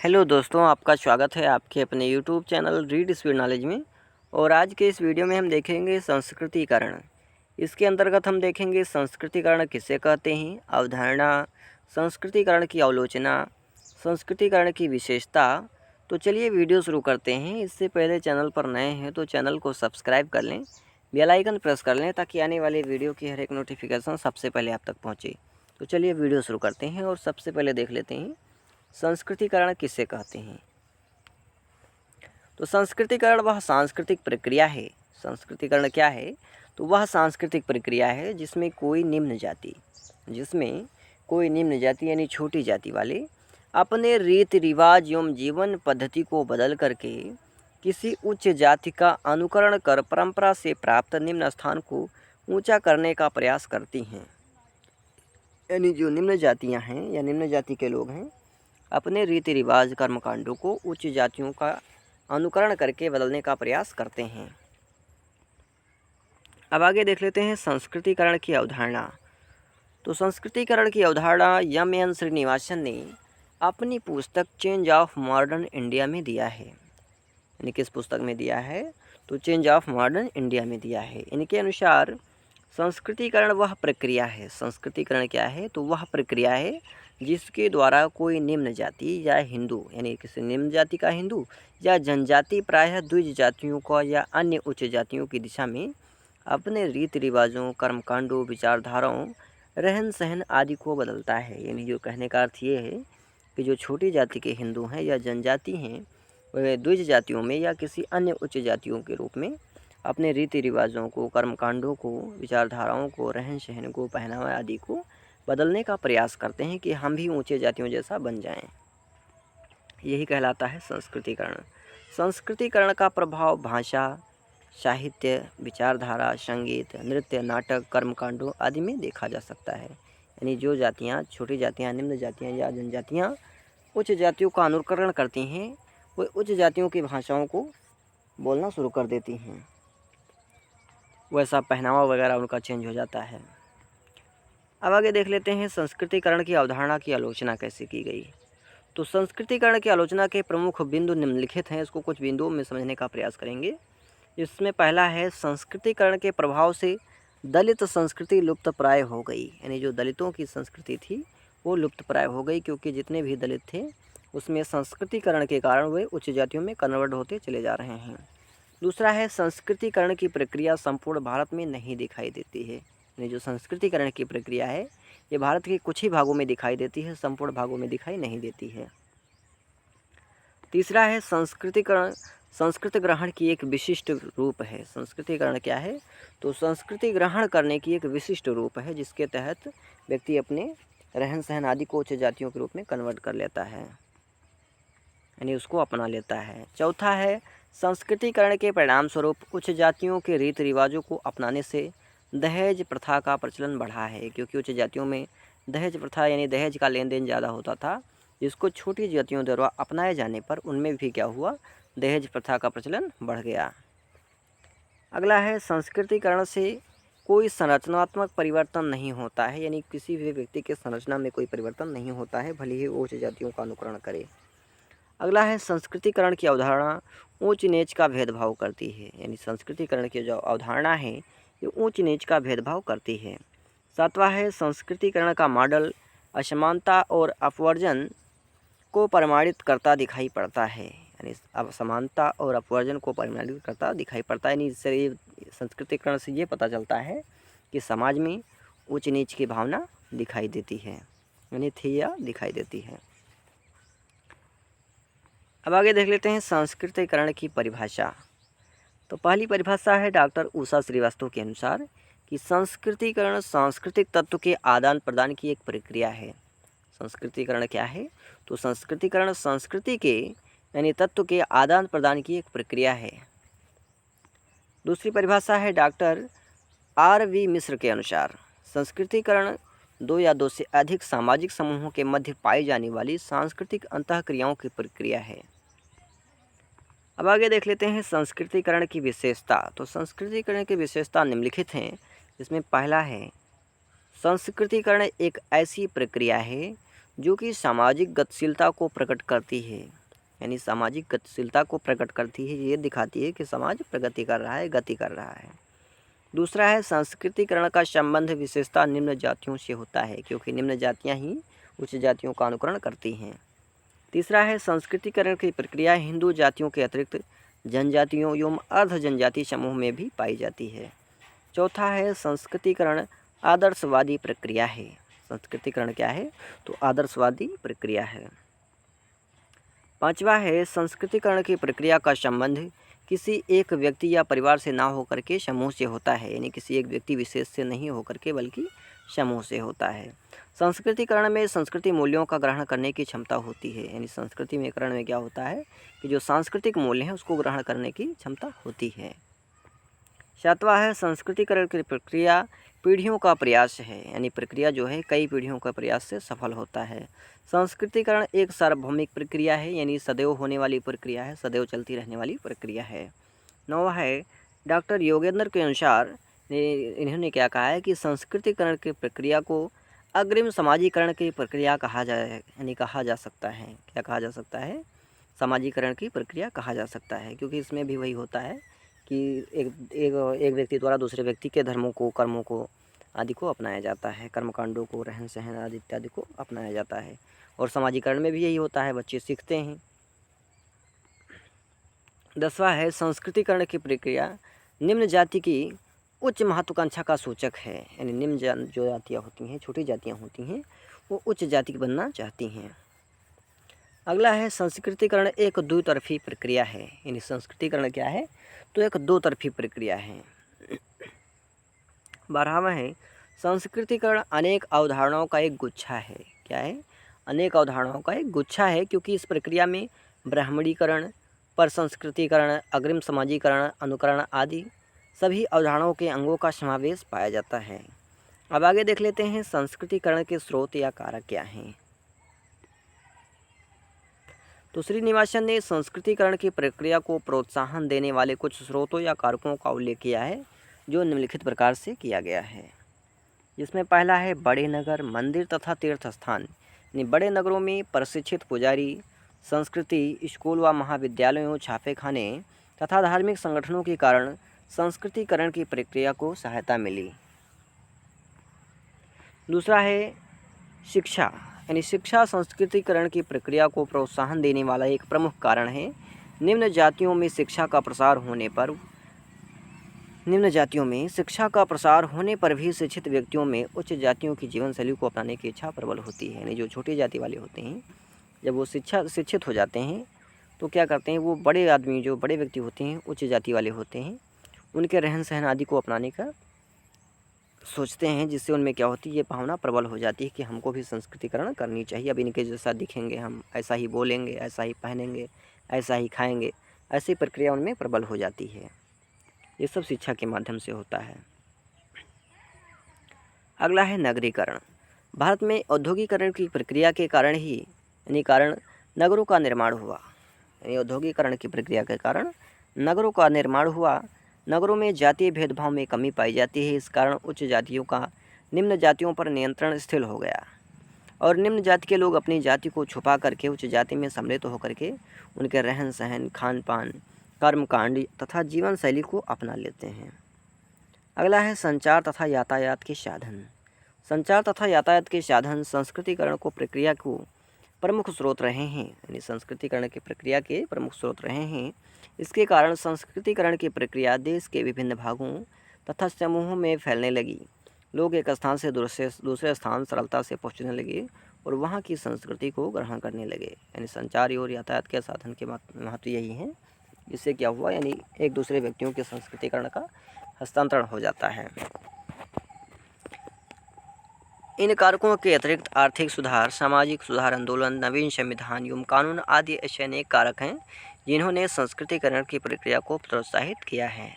Hello दोस्तों, आपका स्वागत है आपके अपने YouTube channel read speed knowledge में। और आज के इस वीडियो में हम देखेंगे संस्कृतिकरण। इसके अंतर्गत हम देखेंगे संस्कृतिकरण किसे कहते हैं, अवधारणा, संस्कृतिकरण की आलोचना, संस्कृतिकरण की विशेषता। तो चलिए वीडियो शुरू करते हैं। इससे पहले चैनल पर नए हैं तो चैनल को सब्सक्राइब कर लें, बेल आइकन प्रेस कर लें ताकि आने वाले वीडियो की हर एक नोटिफिकेशन सबसे पहले आप तक पहुँचे। तो चलिए वीडियो शुरू करते हैं और सबसे पहले देख लेते हैं संस्कृतिकरण किसे कहते हैं। तो संस्कृतिकरण वह सांस्कृतिक प्रक्रिया है। संस्कृतिकरण क्या है? तो वह सांस्कृतिक प्रक्रिया है जिसमें कोई निम्न जाति यानी छोटी जाति वाले अपने रीति रिवाज एवं जीवन पद्धति को बदल करके किसी उच्च जाति का अनुकरण कर परंपरा से प्राप्त निम्न स्थान को ऊंचा करने का प्रयास करती हैं। यानी जो निम्न जातियां हैं या निम्न जाति के लोग हैं अपने रीति रिवाज कर्मकांडों को उच्च जातियों का अनुकरण करके बदलने का प्रयास करते हैं। अब आगे देख लेते हैं संस्कृतिकरण की अवधारणा। तो संस्कृतिकरण की अवधारणा एम श्रीनिवासन ने अपनी पुस्तक चेंज ऑफ मॉडर्न इंडिया में दिया है। यानी किस पुस्तक में दिया है? तो चेंज ऑफ मॉडर्न इंडिया में दिया है। इनके अनुसार संस्कृतिकरण वह प्रक्रिया है। संस्कृतिकरण क्या है? तो वह प्रक्रिया है जिसके द्वारा कोई निम्न जाति या हिंदू यानी किसी निम्न जाति का हिंदू या जनजाति प्रायः द्विज जातियों का या अन्य उच्च जातियों की दिशा में अपने रीति रिवाजों, कर्मकांडों, विचारधाराओं, रहन सहन आदि को बदलता है। यानी जो कहने का अर्थ ये है कि जो छोटी जाति के हिंदू हैं या जनजाति हैं वह द्विज जातियों में या किसी अन्य उच्च जातियों के रूप में अपने रीति रिवाजों को, कर्मकांडों को, विचारधाराओं को, रहन सहन को, पहनावा आदि को बदलने का प्रयास करते हैं कि हम भी ऊंचे जातियों जैसा बन जाएं। यही कहलाता है संस्कृतिकरण। संस्कृतिकरण का प्रभाव भाषा, साहित्य, विचारधारा, संगीत, नृत्य, नाटक, कर्मकांडों आदि में देखा जा सकता है। यानी जो जातियाँ, छोटी जातियाँ, निम्न जातियाँ या जनजातियाँ उच्च जातियों का अनुकरण करती हैं वे उच्च जातियों की भाषाओं को बोलना शुरू कर देती हैं। वैसा पहनावा वगैरह उनका चेंज हो जाता है। अब आगे देख लेते हैं संस्कृतिकरण की अवधारणा की आलोचना कैसे की गई। तो संस्कृतिकरण की आलोचना के प्रमुख बिंदु निम्नलिखित हैं। इसको कुछ बिंदुओं में समझने का प्रयास करेंगे। इसमें पहला है संस्कृतिकरण के प्रभाव से दलित संस्कृति लुप्त प्राय हो गई। यानी जो दलितों की संस्कृति थी वो लुप्त प्राय हो गई क्योंकि जितने भी दलित थे उसमें संस्कृतिकरण के कारण वे उच्च जातियों में कन्वर्ट होते चले जा रहे हैं। दूसरा है संस्कृतिकरण की प्रक्रिया संपूर्ण भारत में नहीं दिखाई देती है। यानी जो संस्कृतिकरण की प्रक्रिया है ये भारत के कुछ ही भागों में दिखाई देती है, संपूर्ण भागों में दिखाई नहीं देती है। तीसरा है संस्कृतिकरण संस्कृति ग्रहण की एक विशिष्ट रूप है। संस्कृतिकरण क्या है? तो संस्कृति ग्रहण करने की एक विशिष्ट रूप है जिसके तहत व्यक्ति अपने रहन सहन आदि को उच्च जातियों के रूप में कन्वर्ट कर लेता है, यानी उसको अपना लेता है। चौथा है संस्कृतिकरण के परिणाम स्वरूप उच्च जातियों के रीति रिवाजों को अपनाने से दहेज प्रथा का प्रचलन बढ़ा है। क्योंकि उच्च जातियों में दहेज प्रथा यानी दहेज का लेन देन ज़्यादा होता था, जिसको छोटी जातियों द्वारा अपनाए जाने पर उनमें भी क्या हुआ, दहेज प्रथा का प्रचलन बढ़ गया। अगला है संस्कृतिकरण से कोई संरचनात्मक परिवर्तन नहीं होता है। यानी किसी भी व्यक्ति के संरचना में कोई परिवर्तन नहीं होता है भले ही वो उच्च जातियों का अनुकरण करे। अगला है संस्कृतिकरण की अवधारणा ऊंच नीच का भेदभाव करती है। यानी संस्कृतिकरण की जो अवधारणा है ये ऊंच नीच का भेदभाव करती है। सातवां है संस्कृतिकरण का मॉडल असमानता और अपवर्जन को प्रमाणित करता दिखाई पड़ता है। यानी असमानता और अपवर्जन को प्रमाणित करता दिखाई पड़ता है। यानी इससे ये संस्कृतिकरण से ये पता चलता है कि समाज में ऊंच नीच की भावना दिखाई देती है, यानी थी या दिखाई देती है। अब आगे देख लेते हैं संस्कृतिकरण की परिभाषा। तो पहली परिभाषा है डॉक्टर उषा श्रीवास्तव के अनुसार कि संस्कृतिकरण सांस्कृतिक तत्व के आदान प्रदान की एक प्रक्रिया है। संस्कृतिकरण क्या है? तो संस्कृतिकरण संस्कृति के यानी तत्व के आदान प्रदान की एक प्रक्रिया है। दूसरी परिभाषा है डॉक्टर R.V. मिश्र के अनुसार संस्कृतिकरण दो या दो से अधिक सामाजिक समूहों के मध्य पाई जाने वाली सांस्कृतिक अंतःक्रियाओं की प्रक्रिया है। अब आगे देख लेते हैं संस्कृतिकरण की विशेषता। तो संस्कृतिकरण की विशेषता निम्नलिखित हैं। जिसमें पहला है संस्कृतिकरण एक ऐसी प्रक्रिया है जो कि सामाजिक गतिशीलता को प्रकट करती है, यानी सामाजिक गतिशीलता को प्रकट करती है, ये दिखाती है कि समाज प्रगति कर रहा है, गति कर रहा है। दूसरा है संस्कृतिकरण का संबंध विशेषता निम्न जातियों से होता है, क्योंकि निम्न जातियाँ ही उच्च जातियों का अनुकरण करती हैं। तीसरा है संस्कृतिकरण की प्रक्रिया हिंदू जातियों के अतिरिक्त जनजातियों एवं अर्ध जनजाति समूह में भी पाई जाती है। चौथा है संस्कृतिकरण आदर्शवादी प्रक्रिया है। संस्कृतिकरण क्या है? तो आदर्शवादी प्रक्रिया है। पांचवा है संस्कृतिकरण की प्रक्रिया का संबंध किसी एक व्यक्ति या परिवार से ना होकर के समूह से होता है, यानी किसी एक व्यक्ति विशेष से नहीं होकर के बल्कि समूह से होता है। संस्कृतिकरण में संस्कृति मूल्यों का ग्रहण करने की क्षमता होती है, यानी संस्कृति में करण में क्या होता है कि जो सांस्कृतिक मूल्य हैं उसको ग्रहण करने की क्षमता होती है। सातवां है संस्कृतिकरण की प्रक्रिया पीढ़ियों का प्रयास है, यानी प्रक्रिया जो है कई पीढ़ियों का प्रयास से सफल होता है। संस्कृतिकरण एक सार्वभौमिक प्रक्रिया है, यानी सदैव होने वाली प्रक्रिया है, सदैव चलती रहने वाली प्रक्रिया है। नौवां है डॉक्टर योगेंद्र के अनुसार इन्होंने क्या कहा है कि संस्कृतिकरण की प्रक्रिया को अग्रिम समाजीकरण की प्रक्रिया कहा जाए, यानी कहा जा सकता है। क्या कहा जा सकता है? समाजीकरण की प्रक्रिया कहा जा सकता है, क्योंकि इसमें भी वही होता है कि एक व्यक्ति द्वारा दूसरे व्यक्ति के धर्मों को, कर्मों को आदि को अपनाया जाता है, कर्मकांडों को, रहन सहन आदि इत्यादि को अपनाया जाता है। और समाजीकरण में भी यही होता है, बच्चे सीखते हैं। 10वां है संस्कृतिकरण की प्रक्रिया निम्न जाति की उच्च महत्वाकांक्षा का सूचक है, यानी निम्न जो जातियाँ होती हैं, छोटी जातियाँ होती हैं, वो उच्च जाति बनना चाहती हैं। अगला है संस्कृतिकरण एक द्वितरफी प्रक्रिया है, यानी संस्कृतिकरण क्या है? तो एक दो तरफी प्रक्रिया है। 12वां है संस्कृतिकरण अनेक अवधारणाओं का एक गुच्छा है। क्या है? अनेक अवधारणाओं का एक गुच्छा है, क्योंकि इस प्रक्रिया में ब्राह्मणीकरण, परसंस्कृतिकरण, अग्रिम समाजीकरण, अनुकरण आदि सभी अवधारणाओं के अंगों का समावेश पाया जाता है। अब आगे देख लेते हैं संस्कृतिकरण के स्रोत या कारक क्या हैं। तो श्रीनिवासन ने संस्कृतिकरण की प्रक्रिया को प्रोत्साहन देने वाले कुछ स्रोतों या कारकों का उल्लेख किया है, जो निम्नलिखित प्रकार से किया गया है। जिसमें पहला है बड़े नगर, मंदिर तथा तीर्थ स्थान, यानी बड़े नगरों में प्रशिक्षित पुजारी, संस्कृति, स्कूल व महाविद्यालयों, छापेखाने तथा धार्मिक संगठनों के कारण संस्कृतिकरण की प्रक्रिया को सहायता मिली। दूसरा है शिक्षा, यानी शिक्षा संस्कृतिकरण की प्रक्रिया को प्रोत्साहन देने वाला एक प्रमुख कारण है। निम्न जातियों में शिक्षा का प्रसार होने पर भी शिक्षित व्यक्तियों में उच्च जातियों की जीवन शैली को अपनाने की इच्छा प्रबल होती है, यानी जो छोटी जाति वाले होते हैं, जब वो शिक्षित हो जाते हैं तो क्या करते हैं, वो बड़े आदमी, जो बड़े व्यक्ति होते हैं, उच्च जाति वाले होते हैं, उनके रहन सहन आदि को अपनाने का सोचते हैं, जिससे उनमें क्या होती है, ये भावना प्रबल हो जाती है कि हमको भी संस्कृतिकरण करनी चाहिए। अब इनके जैसा दिखेंगे, हम ऐसा ही बोलेंगे, ऐसा ही पहनेंगे, ऐसा ही खाएंगे, ऐसी प्रक्रिया उनमें प्रबल हो जाती है। ये सब शिक्षा के माध्यम से होता है। अगला है नगरीकरण। भारत में औद्योगिकरण की प्रक्रिया के कारण ही नगरों का निर्माण हुआ, यानी औद्योगिकरण की प्रक्रिया के कारण नगरों का निर्माण हुआ। नगरों में जातीय भेदभाव में कमी पाई जाती है, इस कारण उच्च जातियों का निम्न जातियों पर नियंत्रण स्थिर हो गया और निम्न जाति के लोग अपनी जाति को छुपा करके उच्च जाति में सम्मिलित होकर के उनके रहन सहन, खान पान, कर्मकांड तथा जीवन शैली को अपना लेते हैं। अगला है संचार तथा यातायात के साधन। संचार तथा यातायात के साधन संस्कृतिकरण को प्रक्रिया को प्रमुख स्रोत रहे हैं, यानी संस्कृतिकरण की प्रक्रिया के प्रमुख स्रोत रहे हैं। इसके कारण संस्कृतिकरण की प्रक्रिया देश के विभिन्न भागों तथा समूहों में फैलने लगी। लोग एक स्थान से दूसरे स्थान सरलता से पहुंचने लगे और वहां की संस्कृति को ग्रहण करने लगे, यानी संचार और यातायात के साधन के महत्व यही है। इससे क्या हुआ, यानी एक दूसरे व्यक्तियों के संस्कृतिकरण का हस्तांतरण हो जाता है। इन कारकों के अतिरिक्त आर्थिक सुधार, सामाजिक सुधार आंदोलन, नवीन संविधान एवं कानून आदि ऐसे अनेक कारक हैं जिन्होंने संस्कृतिकरण की प्रक्रिया को प्रोत्साहित किया है।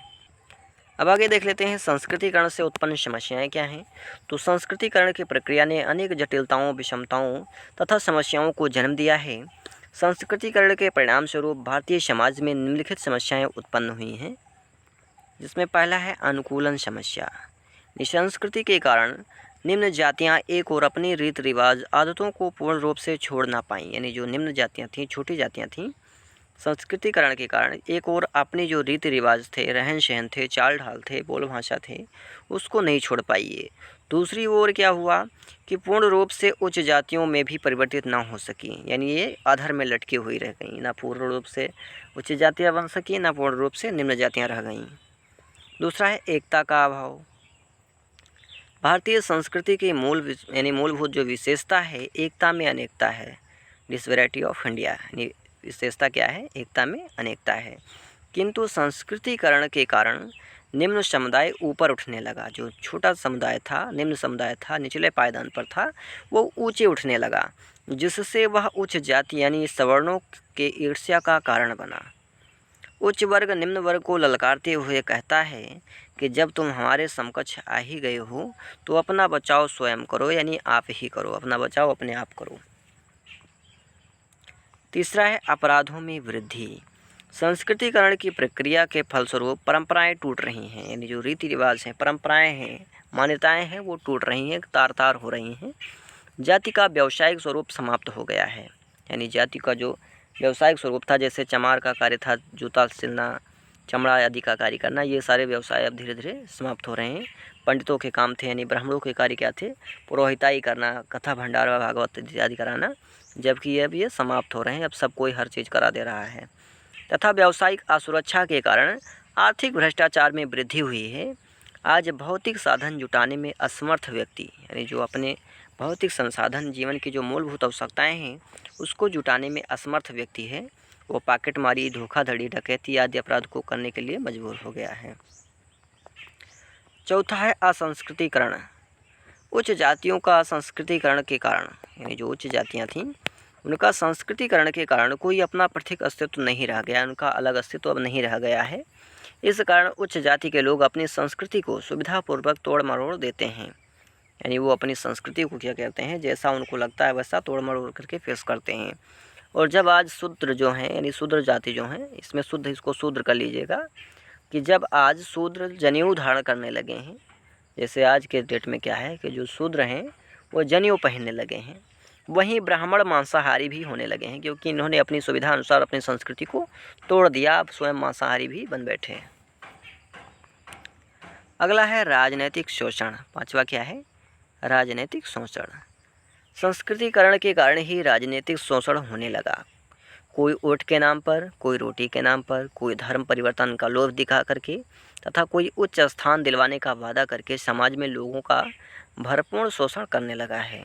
अब आगे देख लेते हैं संस्कृतिकरण से उत्पन्न समस्याएं क्या हैं। तो संस्कृतिकरण की प्रक्रिया ने अनेक जटिलताओं, विषमताओं तथा समस्याओं को जन्म दिया है। संस्कृतिकरण के परिणाम स्वरूप भारतीय समाज में निम्नलिखित समस्याएं उत्पन्न हुई हैं, जिसमें पहला है अनुकूलन समस्या। संस्कृति के कारण निम्न जातियाँ एक और अपनी रीति रिवाज आदतों को पूर्ण रूप से छोड़ ना पाईं। यानी जो निम्न जातियाँ थीं, छोटी जातियाँ थीं, संस्कृतिकरण के कारण एक और अपने जो रीति रिवाज थे, रहन सहन थे, चाल ढाल थे, बोल भाषा थे, उसको नहीं छोड़ पाई है। दूसरी ओर क्या हुआ कि पूर्ण रूप से उच्च जातियों में भी परिवर्तित ना हो सकी। यानी ये अधर में लटकी हुई रह गई, ना पूर्ण रूप से उच्च जातियाँ बन सकी, ना पूर्ण रूप से निम्न जातियाँ रह गईं। दूसरा है एकता का अभाव। भारतीय संस्कृति की मूलभूत जो विशेषता है, एकता में अनेकता है। डिसवैरायटी ऑफ इंडिया, यानी विशेषता क्या है? एकता में अनेकता है। किंतु संस्कृतिकरण के कारण निम्न समुदाय ऊपर उठने लगा। जो छोटा समुदाय था, निम्न समुदाय था, निचले पायदान पर था, वो ऊंचे उठने लगा, जिससे वह उच्च जाति यानी सवर्णों के ईर्ष्या का कारण बना। उच्च वर्ग निम्न वर्ग को ललकारते हुए कहता है कि जब तुम हमारे समकक्ष आ ही गए हो तो अपना बचाव स्वयं करो, यानी आप ही करो, अपना बचाव अपने आप करो। तीसरा है अपराधों में वृद्धि। संस्कृतिकरण की प्रक्रिया के फलस्वरूप परंपराएं टूट रही हैं। यानी जो रीति रिवाज हैं, परंपराएं हैं, मान्यताएं हैं, वो टूट रही हैं, तार तार हो रही हैं। जाति का व्यावसायिक स्वरूप समाप्त हो गया है। यानी जाति का जो व्यावसायिक स्वरूप था, जैसे चमार का कार्य था, जूता सिलना, चमड़ा आदि का कार्य करना, ये सारे व्यवसाय अब धीरे धीरे समाप्त हो रहे हैं। पंडितों के काम थे, यानी ब्राह्मणों के कार्य क्या थे? पुरोहिताई करना, कथा भंडारा, भागवत इत्यादि कराना, जबकि अब ये समाप्त हो रहे हैं। अब सब कोई हर चीज़ करा दे रहा है। तथा व्यावसायिक असुरक्षा के कारण आर्थिक भ्रष्टाचार में वृद्धि हुई है। आज भौतिक साधन जुटाने में असमर्थ व्यक्ति, यानी जो अपने भौतिक संसाधन, जीवन की जो मूलभूत आवश्यकताएं हैं, उसको जुटाने में असमर्थ व्यक्ति है, वो पॉकेटमारी, धोखाधड़ी, डकैती आदि अपराध को करने के लिए मजबूर हो गया है। चौथा है असंस्कृतिकरण। उच्च जातियों का असंस्कृतिकरण के कारण, यानी जो उच्च जातियाँ थीं, उनका संस्कृतिकरण के कारण कोई अपना पृथक अस्तित्व नहीं रह गया, उनका अलग अस्तित्व अब नहीं रह गया है। इस कारण उच्च जाति के लोग अपनी संस्कृति को सुविधापूर्वक तोड़ मरोड़ देते हैं। यानी वो अपनी संस्कृति को क्या कहते हैं, जैसा उनको लगता है वैसा तोड़ मरोड़ करके पेश करते हैं। और जब आज शूद्र जो हैं, यानी शूद्र जाति जो हैं, इसमें शुद्ध, इसको शूद्र कर लीजिएगा, कि जब आज शूद्र जनेऊ धारण करने लगे हैं, जैसे आज के डेट में क्या है कि जो शूद्र हैं वो जनेऊ पहनने लगे हैं, वहीं ब्राह्मण मांसाहारी भी होने लगे हैं, क्योंकि इन्होंने अपनी सुविधा अनुसार अपनी संस्कृति को तोड़ दिया, अब स्वयं मांसाहारी भी बन बैठे हैं। अगला है राजनीतिक शोषण। पांचवा क्या है? राजनीतिक शोषण। संस्कृतिकरण के कारण ही राजनीतिक शोषण होने लगा। कोई वोट के नाम पर, कोई रोटी के नाम पर, कोई धर्म परिवर्तन का लोभ दिखा करके तथा कोई उच्च स्थान दिलवाने का वादा करके समाज में लोगों का भरपूर शोषण करने लगा है।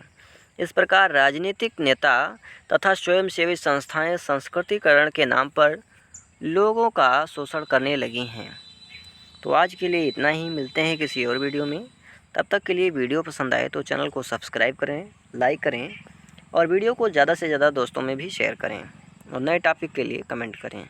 इस प्रकार राजनीतिक नेता तथा स्वयंसेवी संस्थाएं संस्कृतिकरण के नाम पर लोगों का शोषण करने लगी हैं। तो आज के लिए इतना ही, मिलते हैं किसी और वीडियो में। तब तक के लिए वीडियो पसंद आए तो चैनल को सब्सक्राइब करें, लाइक करें और वीडियो को ज़्यादा से ज़्यादा दोस्तों में भी शेयर करें और नए टॉपिक के लिए कमेंट करें।